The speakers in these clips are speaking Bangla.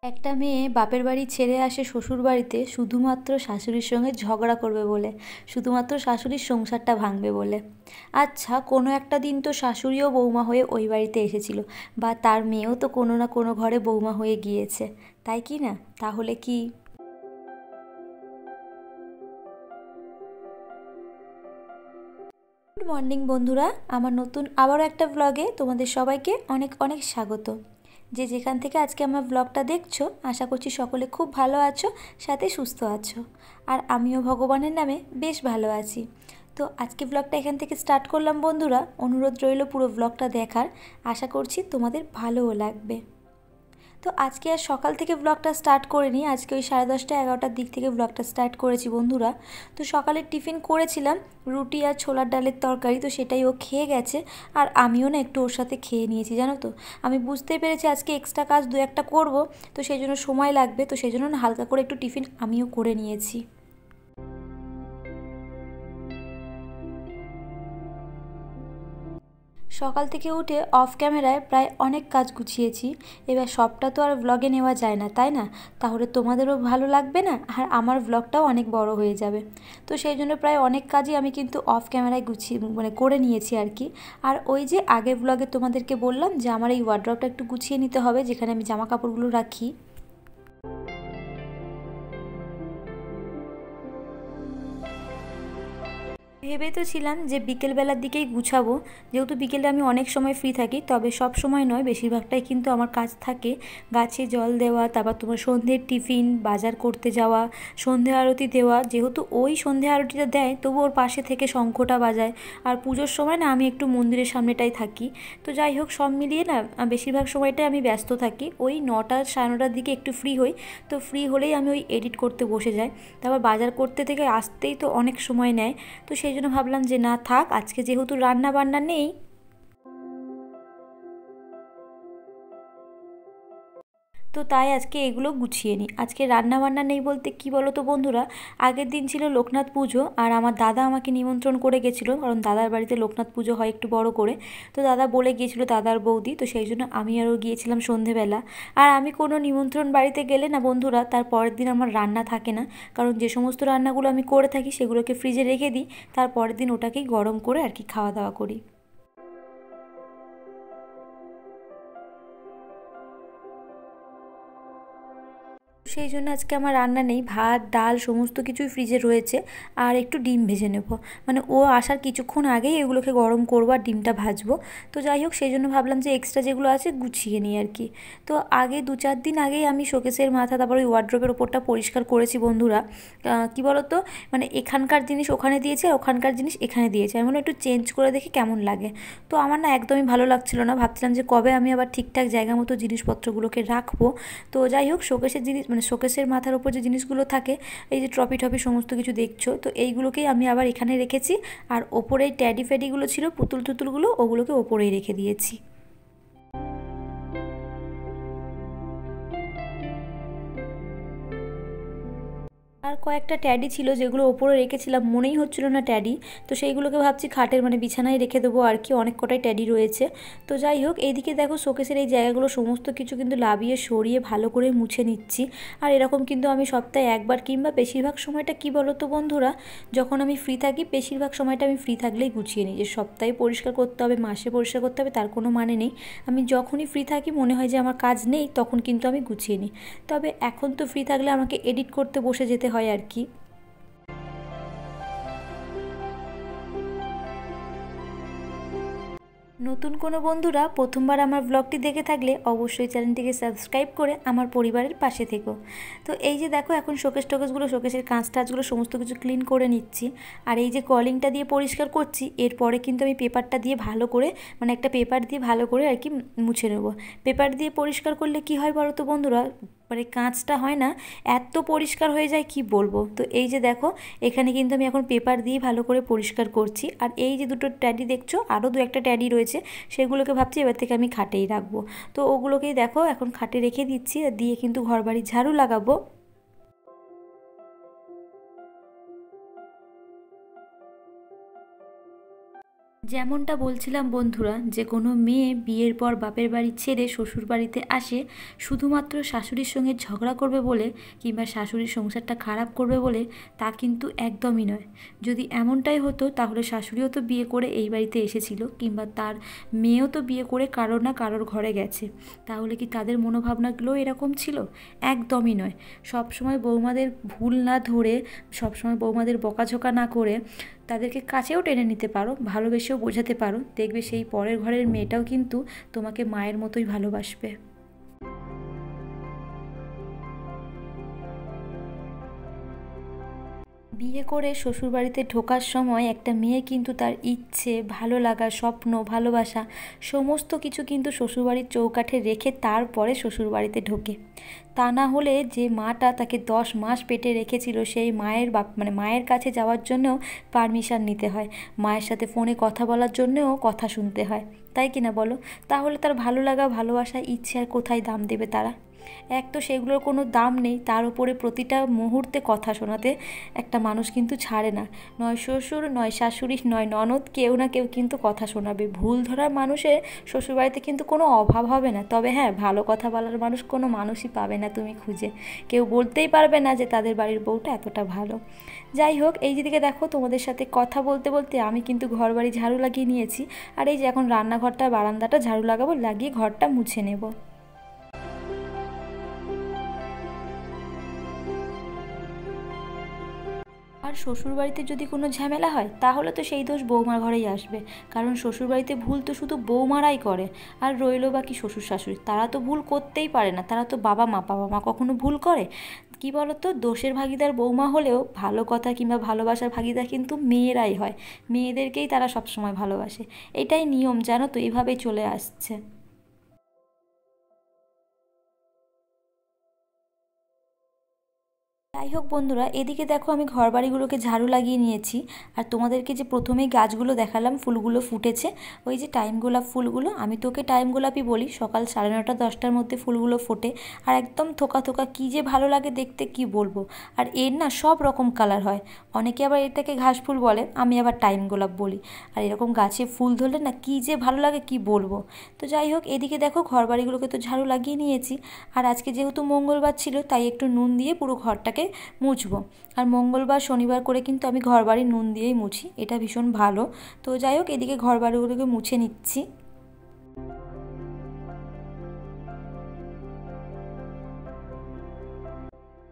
একটা মেয়ে বাপের বাড়ি ছেড়ে আসে শ্বশুর বাড়িতে শুধুমাত্র শাশুড়ির সঙ্গে ঝগড়া করবে বলে, শুধুমাত্র শাশুড়ির সংসারটা ভাঙবে বলে। আচ্ছা, কোনো একটা দিন তো শাশুড়িও বৌমা হয়ে ওই বাড়িতে এসেছিল, বা তার মেয়েও তো কোনো না কোনো ঘরে বৌমা হয়ে গিয়েছে, তাই কি না? তাহলে কি? গুড মর্নিং বন্ধুরা, আমার নতুন আবারও একটা ব্লগে তোমাদের সবাইকে অনেক অনেক স্বাগত। যে যেখান থেকে আজকে আমার ব্লগটা দেখছো, আশা করছি সকলে খুব ভালো আছো, সাথে সুস্থ আছো। আর আমিও ভগবানের নামে বেশ ভালো আছি। তো আজকে ব্লগটা এখান থেকে স্টার্ট করলাম বন্ধুরা, অনুরোধ রইল পুরো ব্লগটা দেখার, আশা করছি তোমাদের ভালোও লাগবে। তো আজকে আর সকাল থেকে ব্লগটা স্টার্ট করিনি, আজকে ওই 10:30 11টার দিক থেকে ব্লগটা স্টার্ট করেছি বন্ধুরা। তো সকালের টিফিন করেছিলাম রুটি আর ছোলার ডালের তরকারি, তো সেটাই ও খেয়ে গেছে, আর আমিও না একটু ওর সাথে খেয়ে নিয়েছি। জানো তো, আমি বুঝতেই পেরেছি আজকে এক্সট্রা কাজ 2-1টা করবো, তো সেই জন্য সময় লাগবে, তো সেই জন্য না হালকা করে একটু টিফিন আমিও করে নিয়েছি। সকাল থেকে উঠে অফ ক্যামেরায় প্রায় অনেক কাজ গুছিয়েছি, এবার সবটা তো আর ব্লগে নেওয়া যায় না, তাই না? তাহলে তোমাদেরও ভালো লাগবে না, আর আমার ব্লগটাও অনেক বড় হয়ে যাবে। তো সেই জন্য প্রায় অনেক কাজই আমি কিন্তু অফ ক্যামেরায় গুছিয়ে করে নিয়েছি আর কি। আর ওই যে আগের ব্লগে তোমাদেরকে বললাম যে আমার এই ওয়ার্ড্রপটা একটু গুছিয়ে নিতে হবে, যেখানে আমি জামা কাপড়গুলো রাখি। ভেবে তো ছিলাম যে বিকেলবেলার দিকেই গুছাবো, যেহেতু বিকেলে আমি অনেক সময় ফ্রি থাকি, তবে সব সময় নয়, বেশিরভাগটাই কিন্তু আমার কাজ থাকে। গাছে জল দেওয়া, তারপর তোমার সন্ধ্যের টিফিন, বাজার করতে যাওয়া, সন্ধে আরতি দেওয়া। যেহেতু ওই সন্ধে আরতিটা দেয়, তবু ওর পাশে থেকে শঙ্খটা বাজায়। আর পুজোর সময় না আমি একটু মন্দিরের সামনেটাই থাকি। তো যাই হোক, সব মিলিয়ে না বেশিরভাগ সময়টাই আমি ব্যস্ত থাকি। ওই 9টা 9:30টার দিকে একটু ফ্রি হই, তো ফ্রি হলেই আমি ওই এডিট করতে বসে যাই। তারপর বাজার করতে থেকে আসতেই তো অনেক সময় নেয়, তো সেই জন্য ভাবলাম যে না থাক, আজকে যেহেতু রান্না বান্না নেই, তো তাই আজকে এগুলো গুছিয়ে নিই। আজকে রান্না বান্না নেই বলতে কি বলো তো বন্ধুরা, আগের দিন ছিল লোকনাথ পুজো, আর আমার দাদা আমাকে নিমন্ত্রণ করে গেছিলো, কারণ দাদার বাড়িতে লোকনাথ পুজো হয় একটু বড় করে। তো দাদা বলে গিয়েছিলো, দাদার বৌদি, তো সেই জন্য আমি আরও গিয়েছিলাম সন্ধেবেলা। আর আমি কোনো নিমন্ত্রণ বাড়িতে গেলে না বন্ধুরা, তার পরের দিন আমার রান্না থাকে না, কারণ যে সমস্ত রান্নাগুলো আমি করে থাকি সেগুলোকে ফ্রিজে রেখে দিই, তার পরের দিন ওটাকেই গরম করে আর কি খাওয়া দাওয়া করি। সেই জন্য আজকে আমার রান্না নেই, ভাত ডাল সমস্ত কিছুই ফ্রিজে রয়েছে, আর একটু ডিম ভেজে নেব। মানে ও আসার কিছুক্ষণ আগেই এগুলোকে গরম করবো আর ডিমটা ভাজবো। তো যাই হোক, সেই জন্য ভাবলাম যে এক্সট্রা যেগুলো আছে গুছিয়ে নিই আর কি। তো আগে 2-4 দিন আগেই আমি শোকেসের মাথা, তারপর ওই ওয়ার্ড্রোবের ওপরটা পরিষ্কার করেছি বন্ধুরা। কি বলতো, মানে এখানকার জিনিস ওখানে দিয়েছে আর ওখানকার জিনিস এখানে দিয়েছে, আমি একটু চেঞ্জ করে দেখি কেমন লাগে। তো আমার না একদমই ভালো লাগছিল না, ভাবছিলাম যে কবে আমি আবার ঠিকঠাক জায়গা মতো জিনিসপত্রগুলোকে রাখবো। তো যাই হোক, শোকেসের জিনিস মানে শোকেসের মাথার উপর যে জিনিসগুলো থাকে, এই যে ট্রফি টফি সমস্ত কিছু দেখছো, তো এইগুলোকেই আমি আবার এখানে রেখেছি। আর ওপরে এই ট্যাডি ফ্যাডিগুলো ছিল, পুতুল টুতুলগুলো, ওগুলোকে ওপরেই রেখে দিয়েছি। আর কয়েকটা ট্যাডি ছিল যেগুলো ওপরে রেখেছিলাম, মনেই হচ্ছিল না ট্যাডি, তো সেইগুলোকে ভাবছি খাটের মানে বিছানায় রেখে দেবো আর কি, অনেক কটাই ট্যাডি রয়েছে। তো যাই হোক, এইদিকে দেখো শোকেসের এই জায়গাগুলো সমস্ত কিছু কিন্তু লাবিয়ে সরিয়ে ভালো করে মুছে নিচ্ছি। আর এরকম কিন্তু আমি সপ্তাহে একবার কিংবা বেশিরভাগ সময়টা কি বলো তো বন্ধুরা, যখন আমি ফ্রি থাকি বেশিরভাগ সময়টা আমি ফ্রি থাকলেই গুছিয়ে নিই। যে সপ্তাহে পরিষ্কার করতে হবে, মাসে পরিষ্কার করতে হবে, তার কোনো মানে নেই। আমি যখনই ফ্রি থাকি, মনে হয় যে আমার কাজ নেই, তখন কিন্তু আমি গুছিয়ে নিই। তবে এখন তো ফ্রি থাকলে আমাকে এডিট করতে বসে যেতে হয় আর কি। নতুন কোনো বন্ধুরা প্রথমবার আমার ব্লগটি দেখে থাকলে অবশ্যই চ্যানেলটিকে সাবস্ক্রাইব করে আমার পরিবারের পাশে থেকো। তো এই যে দেখো এখন শোকেসগুলো শোকেসের কাঁচ টাচগুলো সমস্ত কিছু ক্লিন করে নিচ্ছি। আর এই যে কলিংটা দিয়ে পরিষ্কার করছি, এরপরে কিন্তু আমি পেপারটা দিয়ে ভালো করে মানে একটা পেপার দিয়ে ভালো করে আর কি মুছে নেবো। পেপার দিয়ে পরিষ্কার করলে কি হয় বলো তো বন্ধুরা, মানে কাঁচটা হয় না, এত পরিষ্কার হয়ে যায় কি বলবো। তো এই যে দেখো এখানে কিন্তু আমি এখন পেপার দিয়ে ভালো করে পরিষ্কার করছি। আর এই যে দুটো ট্যাডি দেখছো, আরও দু একটা ট্যাডি রয়েছে, সেগুলোকে ভাবছি এবার থেকে আমি খাটেই রাখবো। তো ওগুলোকেই দেখো এখন খাটে রেখে দিচ্ছি, আর দিয়ে কিন্তু ঘরবাড়ি ঝাড়ু লাগাবো। যেমনটা বলছিলাম বন্ধুরা, যে কোনো মেয়ে বিয়ের পর বাপের বাড়ি ছেড়ে শ্বশুর বাড়িতে আসে শুধুমাত্র শাশুড়ির সঙ্গে ঝগড়া করবে বলে কিংবা শাশুড়ির সংসারটা খারাপ করবে বলে, তা কিন্তু একদমই নয়। যদি এমনটাই হতো তাহলে শাশুড়িও তো বিয়ে করে এই বাড়িতে এসেছিল, কিংবা তার মেয়েও তো বিয়ে করে কারোর না কারোর ঘরে গেছে, তাহলে কি তাদের মনোভাবনাগুলো এরকম ছিল? একদমই নয়। সবসময় বৌমাদের ভুল না ধরে, সবসময় বৌমাদের বকাঝকা না করে তাদেরকে কাছেও টেনে নিতে পারো, ভালোবেসেও বোঝাতে পারো, দেখবে সেই পরের ঘরের মেয়েটাও কিন্তু তোমাকে মায়ের মতোই ভালোবাসবে। বিয়ে করে শ্বশুরবাড়িতে ঢোকার সময় একটা মেয়ে কিন্তু তার ইচ্ছে, ভালো লাগা, স্বপ্ন, ভালোবাসা সমস্ত কিছু কিন্তু শ্বশুরবাড়ির চৌকাঠে রেখে তারপরে শ্বশুরবাড়িতে ঢোকে। তা না হলে যে মাটা তাকে 10 মাস পেটে রেখেছিল, সেই মায়ের মানে মায়ের কাছে যাওয়ার জন্যও পারমিশন নিতে হয়, মায়ের সাথে ফোনে কথা বলার জন্যও কথা শুনতে হয়, তাই কি না বলো? তাহলে তার ভালো লাগা, ভালোবাসা, ইচ্ছে আর কোথায় দাম দেবে তারা? এক তো সেগুলোর কোনো দাম নেই, তার উপরে প্রতিটা মুহূর্তে কথা শোনাতে একটা মানুষ কিন্তু ছাড়ে না। নয় শ্বশুর, নয় শাশুড়ি, নয় ননদ, কেউ না কেউ কিন্তু কথা শোনাবে। ভুল ধরার মানুষের শ্বশুরবাড়িতে কিন্তু কোনো অভাব হবে না। তবে হ্যাঁ, ভালো কথা বলার মানুষ কোনো মানুষই পাবে না তুমি খুঁজে, কেউ বলতেই পারবে না যে তাদের বাড়ির বউটা এতটা ভালো। যাই হোক, এই যেদিকে দেখো তোমাদের সাথে কথা বলতে বলতে আমি কিন্তু ঘর বাড়ি ঝাড়ু লাগিয়ে নিয়েছি। আর এই যে এখন রান্নাঘরটা, বারান্দাটা ঝাড়ু লাগাবো, লাগিয়ে ঘরটা মুছে নেব। আর শ্বশুরবাড়িতে যদি কোনো ঝামেলা হয় তাহলে তো সেই দোষ বৌমার ঘরেই আসবে, কারণ শ্বশুরবাড়িতে ভুল তো শুধু বৌমারাই করে। আর রইলো বাকি শ্বশুর শাশুড়ি, তারা তো ভুল করতেই পারে না, তারা তো বাবা মা কখনো ভুল করে? কি বলতো, দোষের ভাগিদার বৌমা হলেও ভালো কথা কিংবা ভালোবাসার ভাগিদার কিন্তু মেয়েরাই হয়, মেয়েদেরকেই তারা সবসময় ভালোবাসে। এটাই নিয়ম, জানো তো, এইভাবেই চলে আসছে। যাই হোক বন্ধুরা, এদিকে দেখো আমি ঘরবাড়িগুলোকে ঝাড়ু লাগিয়ে নিয়েছি। আর তোমাদেরকে যে প্রথমেই গাছগুলো দেখালাম, ফুলগুলো ফুটেছে, ওই যে টাইম গোলাপ ফুলগুলো, আমি তোকে টাইম গোলাপই বলি, সকাল 9:30-10টার মধ্যে ফুলগুলো ফোটে। আর একদম থোকা থোকা, কী যে ভালো লাগে দেখতে কি বলবো। আর এর না সব রকম কালার হয়, অনেকে আবার এটাকে ঘাস ফুল বলে, আমি আবার টাইম গোলাপ বলি। আর এরকম গাছে ফুল ধরলে না কী যে ভালো লাগে কি বলবো। তো যাই হোক, এদিকে দেখো ঘরবাড়িগুলোকে তো ঝাড়ু লাগিয়ে নিয়েছি। আর আজকে যেহেতু মঙ্গলবার ছিল, তাই একটু নুন দিয়ে পুরো ঘরটাকে মুছবো। আর মঙ্গলবার শনিবার করে কিন্তু আমি ঘরবাড়ি নুন দিয়েই মুছি, এটা ভীষণ ভালো। তো যাই হোক, এদিকে ঘরবাড়িগুলোকে মুছে নিচ্ছি।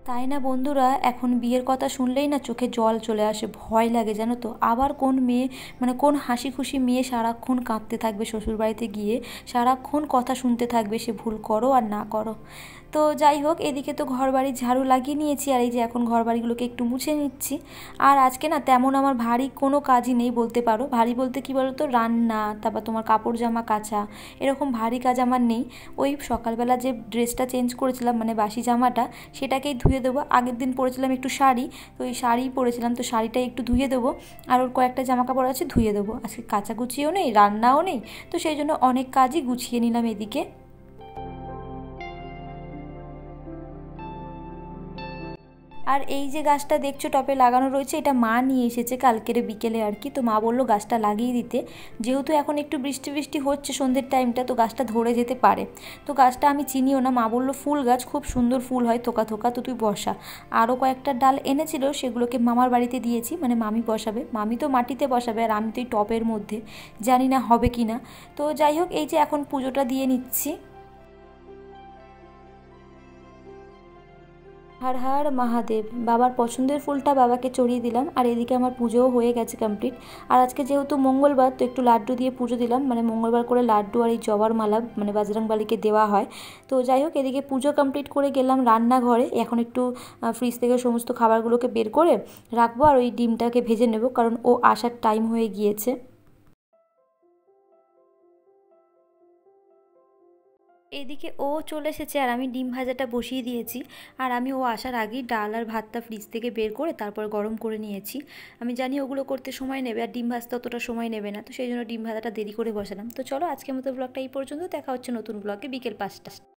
তাই না বন্ধুরা, এখন বিয়ের কথা শুনলেই না চোখে জল চলে আসে, ভয় লাগে জানো তো। আবার কোন মেয়ে, মানে কোন হাসি খুশি মেয়ে সারাক্ষণ কাঁদতে থাকবে শ্বশুরবাড়িতে গিয়ে, সারাক্ষণ কথা শুনতে থাকবে, সে ভুল করো আর না করো। তো যাই হোক, এদিকে তো ঘর বাড়ি ঝাড়ু লাগিয়ে নিয়েছি, আর এই যে এখন ঘর বাড়িগুলোকে একটু মুছে নিচ্ছি। আর আজকে না তেমন আমার ভারী কোনো কাজই নেই বলতে পারো। ভারী বলতে কী বলো তো, রান্না, তারপর তোমার কাপড় জামা কাচা, এরকম ভারী কাজ আমার নেই। ওই সকালবেলা যে ড্রেসটা চেঞ্জ করেছিলাম, মানে বাসি জামাটা, সেটাকেই ধুয়ে দেবো। আগের দিন পরেছিলাম একটু শাড়ি, তো ওই শাড়িই পরেছিলাম, তো শাড়িটাই একটু ধুয়ে দেবো। আর ওর কয়েকটা জামা কাপড় আছে, ধুয়ে দেবো। আজকে কাচাকুচিও নেই, রান্নাও নেই, তো সেই জন্য অনেক কাজই গুছিয়ে নিলাম এদিকে। আর এই যে গাছটা দেখছো টবে লাগানো রয়েছে, এটা মা নিয়ে এসেছে কালকের বিকেলে আর কি। তো মা বললো গাছটা লাগিয়ে দিতে, যেহেতু এখন একটু বৃষ্টি বৃষ্টি হচ্ছে সন্ধ্যের টাইমটা, তো গাছটা ধরে যেতে পারে। তো গাছটা আমি চিনিও না, মা বললো ফুল গাছ, খুব সুন্দর ফুল হয় থোকা থোকা, তো তুই বসা। আরও কয়েকটা ডাল এনেছিল, সেগুলোকে মামার বাড়িতে দিয়েছি, মানে মামি বসাবে, মামি তো মাটিতে বসাবে আর আমি তো এই টবের মধ্যে, জানি না হবে কি না। তো যাই হোক, এই যে এখন পুজোটা দিয়ে নিচ্ছি। হর হর মহাদেব। বাবার পছন্দের ফুলটা বাবাকে চড়িয়ে দিলাম, আর এদিকে আমার পুজোও হয়ে গেছে কমপ্লিট। আর আজকে যেহেতু মঙ্গলবার, তো একটু লাড্ডু দিয়ে পুজো দিলাম, মানে মঙ্গলবার করে লাড্ডু আর এই জবার মালা মানে বজরংবলীকে দেওয়া হয়। তো যাই হোক, এদিকে পুজো কমপ্লিট করে গেলাম রান্নাঘরে। এখন একটু ফ্রিজ থেকে সমস্ত খাবারগুলোকে বের করে রাখবো, আর ওই ডিমটাকে ভেজে নেব, কারণ ও আসার টাইম হয়ে গিয়েছে। এদিকে ও চলে এসেছে আর আমি ডিম ভাজাটা বসিয়ে দিয়েছি। আর আমি ও আসার আগেই ডাল আর ভাতটা ফ্রিজ থেকে বের করে তারপর গরম করে নিয়েছি। আমি জানি ওগুলো করতে সময় নেবে, আর ডিম ভাজতে অতটা সময় নেবে না, তো সেই জন্য ডিম ভাজাটা দেরি করে বসালাম। তো চলো, আজকের মতো ব্লগটা এই পর্যন্ত। দেখা হচ্ছে নতুন ব্লগে বিকেল 5টা।